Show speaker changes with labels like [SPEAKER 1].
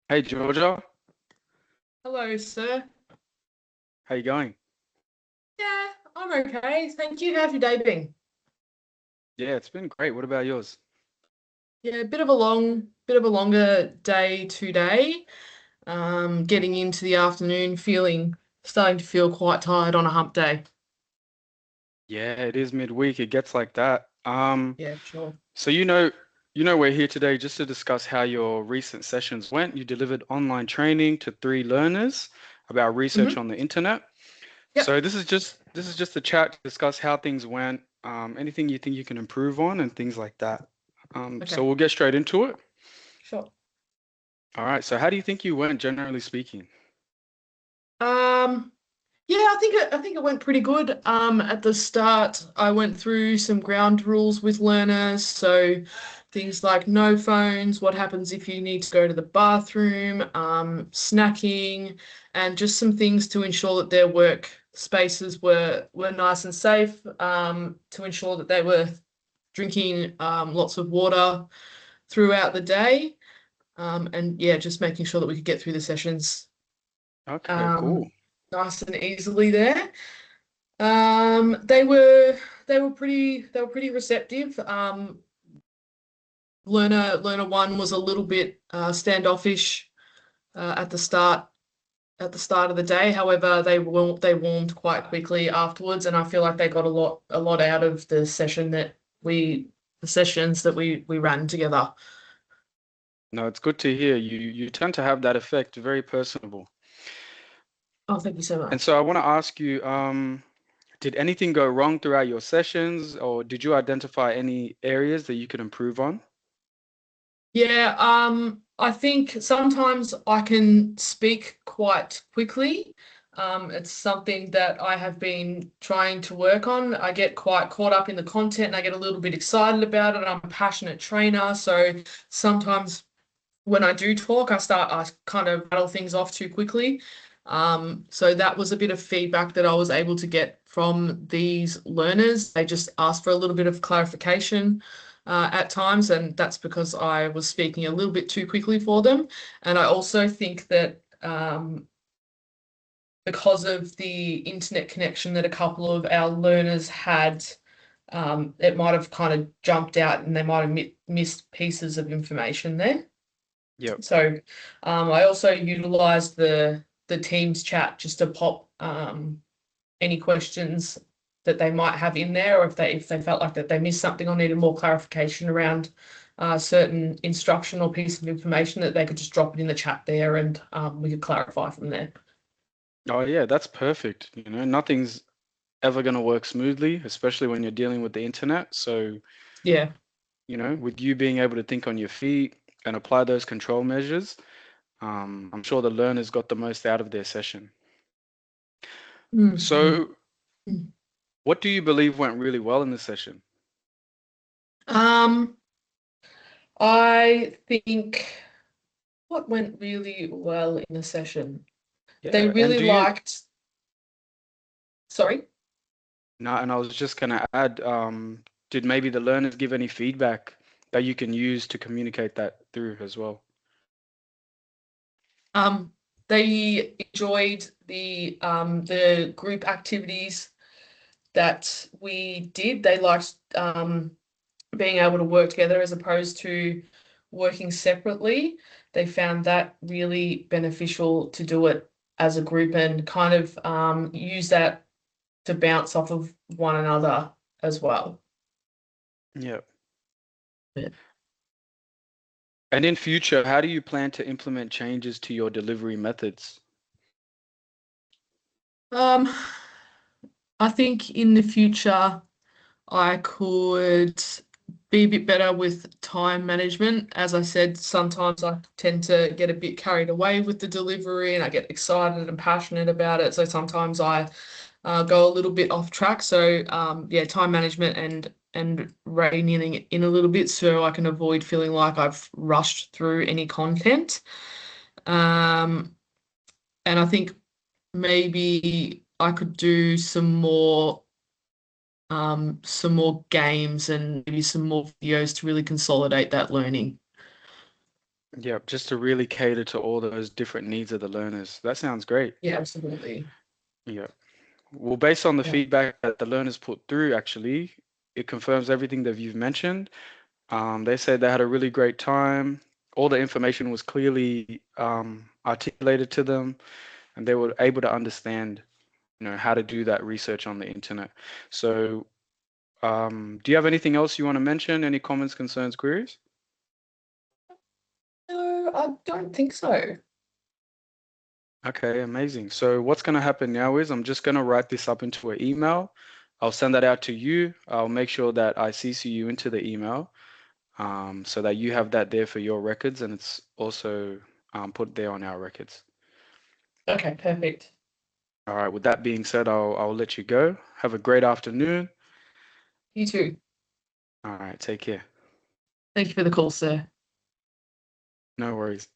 [SPEAKER 1] Hey Georgia,
[SPEAKER 2] Hello, sir.
[SPEAKER 1] how you going?
[SPEAKER 2] Yeah, I'm okay. Thank you. How's your day been?
[SPEAKER 1] Yeah, it's been great. What about yours?
[SPEAKER 2] Yeah, bit of a longer day today. Getting into the afternoon, starting to feel quite tired on a hump day.
[SPEAKER 1] Yeah, it is midweek. It gets like that.
[SPEAKER 2] Yeah, sure.
[SPEAKER 1] So we're here today just to discuss how your recent sessions went. You delivered online training to three learners about research
[SPEAKER 2] Mm-hmm.
[SPEAKER 1] on the internet.
[SPEAKER 2] Yep.
[SPEAKER 1] So this is just a chat to discuss how things went, anything you think you can improve on, and things like that. So
[SPEAKER 2] Okay.
[SPEAKER 1] we'll get straight into it.
[SPEAKER 2] Sure.
[SPEAKER 1] All right. So how do you think you went, generally speaking?
[SPEAKER 2] Um, yeah, I think it went pretty good. At the start, I went through some ground rules with learners, so things like no phones, what happens if you need to go to the bathroom, snacking, and just some things to ensure that their work spaces were nice and safe, to ensure that they were drinking lots of water throughout the day, and yeah, just making sure that we could get through the sessions
[SPEAKER 1] Okay, cool.
[SPEAKER 2] um, nice and easily there. Um, they were they were pretty receptive. Learner one was a little bit standoffish at the start of the day. However, they warmed quite quickly afterwards, and I feel like they got a lot out of the sessions that we ran together.
[SPEAKER 1] No, it's good to hear. You tend to have that effect, very personable.
[SPEAKER 2] Oh, thank you so
[SPEAKER 1] And
[SPEAKER 2] much.
[SPEAKER 1] so I want to ask you, did anything go wrong throughout your sessions, or did you identify any areas that you could improve on?
[SPEAKER 2] Yeah, I think sometimes I can speak quite quickly. It's something that I have been trying to work on. I get quite caught up in the content and I get a little bit excited about it. I'm a passionate trainer, so sometimes when I do talk, I kind of rattle things off too quickly. So that was a bit of feedback that I was able to get from these learners. They just asked for a little bit of clarification at times, and that's because I was speaking a little bit too quickly for them. And I also think that because of the internet connection that a couple of our learners had, it might have kind of jumped out and they might have missed pieces of information there.
[SPEAKER 1] Yep.
[SPEAKER 2] So I also utilized the Teams chat just to pop any questions that they might have in there, or if they felt like that they missed something or needed more clarification around certain instruction or piece of information, that they could just drop it in the chat there, and we could clarify from there.
[SPEAKER 1] Oh yeah, that's perfect. Nothing's ever going to work smoothly, especially when you're dealing with the internet. So,
[SPEAKER 2] Yeah.
[SPEAKER 1] with you being able to think on your feet and apply those control measures, I'm sure the learners got the most out of their session.
[SPEAKER 2] Mhm.
[SPEAKER 1] So, what do you believe went really well in the session?
[SPEAKER 2] Um, I think what went really well in the session, they
[SPEAKER 1] Yeah, and
[SPEAKER 2] really
[SPEAKER 1] do you
[SPEAKER 2] liked, sorry.
[SPEAKER 1] No, and I was just going to add, did maybe the learners give any feedback that you can use to communicate that through as well?
[SPEAKER 2] Um, they enjoyed the group activities that we did. They liked being able to work together as opposed to working separately. They found that really beneficial to do it as a group and kind of use that to bounce off of one another as well.
[SPEAKER 1] Yeah.
[SPEAKER 2] Yeah.
[SPEAKER 1] And in future, how do you plan to implement changes to your delivery methods?
[SPEAKER 2] Um, I think in the future, I could be a bit better with time management. As I said, sometimes I tend to get a bit carried away with the delivery and I get excited and passionate about it. So sometimes I go a little bit off track. So yeah, time management and reining it in a little bit so I can avoid feeling like I've rushed through any content. Um, and I think maybe I could do some more games and maybe some more videos to really consolidate that learning.
[SPEAKER 1] Yep, just to really cater to all those different needs of the learners. That sounds great.
[SPEAKER 2] Yeah, absolutely.
[SPEAKER 1] Yeah. Well, based on the
[SPEAKER 2] Yeah.
[SPEAKER 1] feedback that the learners put through, actually, it confirms everything that you've mentioned. They said they had a really great time. All the information was clearly articulated to them, and they were able to understand, how to do that research on the internet. So, do you have anything else you want to mention? Any comments, concerns, queries?
[SPEAKER 2] No, I don't think so.
[SPEAKER 1] Okay, amazing. So what's going to happen now is I'm just going to write this up into an email. I'll send that out to you. I'll make sure that I CC you into the email, so that you have that there for your records, and it's also put there on our records.
[SPEAKER 2] Okay, perfect.
[SPEAKER 1] All right. With that being said, I'll let you go. Have a great afternoon.
[SPEAKER 2] You too.
[SPEAKER 1] All right. Take care.
[SPEAKER 2] Thank you for the call, sir.
[SPEAKER 1] No worries.